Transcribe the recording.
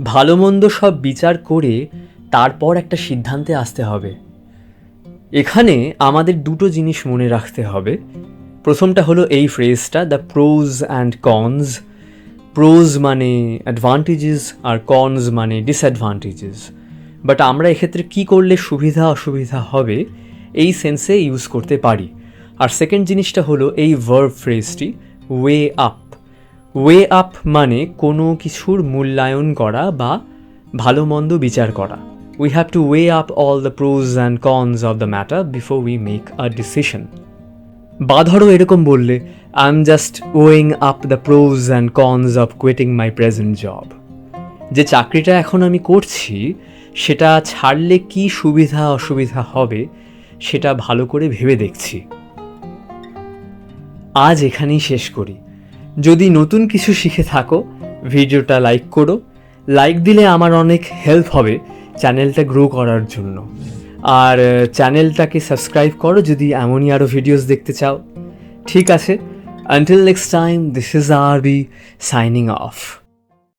ভালো মন্দ সব বিচার করে তারপর একটা সিদ্ধান্তে আসতে হবে। এখানে আমাদের দুটো জিনিস মনে রাখতে হবে। প্রথমটা হলো এই ফ্রেজটা, the pros and cons. Pros মানে অ্যাডভান্টেজেস আর কনস মানে ডিসঅ্যাডভান্টেজেস। বাট আমরা এক্ষেত্রে কী করলে সুবিধা অসুবিধা হবে এই সেন্সে ইউজ করতে পারি। আর সেকেন্ড জিনিসটা হলো এই ভার্ব ফ্রেজটি ওয়ে আপ। ওয়ে আপ মানে কোনো কিছুর মূল্যায়ন করা বা ভালো মন্দ বিচার করা। We have to way up all the pros and cons of the matter before we make a decision. বা ধরো এরকম বললে, I am just weighing up the pros and cons of quitting my present job. যে চাকরিটা এখন আমি করছি সেটা ছাড়লে কি সুবিধা অসুবিধা হবে সেটা ভালো করে ভেবে দেখছি। আজ এখানেই শেষ করি। যদি নতুন কিছু শিখে থাকো ভিডিওটা লাইক করো। লাইক দিলে আমার অনেক হেল্প হবে চ্যানেলটা গ্রো করার জন্য। আর চ্যানেলটাকে সাবস্ক্রাইব করো যদি এমনই আরও ভিডিওস দেখতে চাও। ঠিক আছে, until next time, this is আরবি সাইনিং অফ।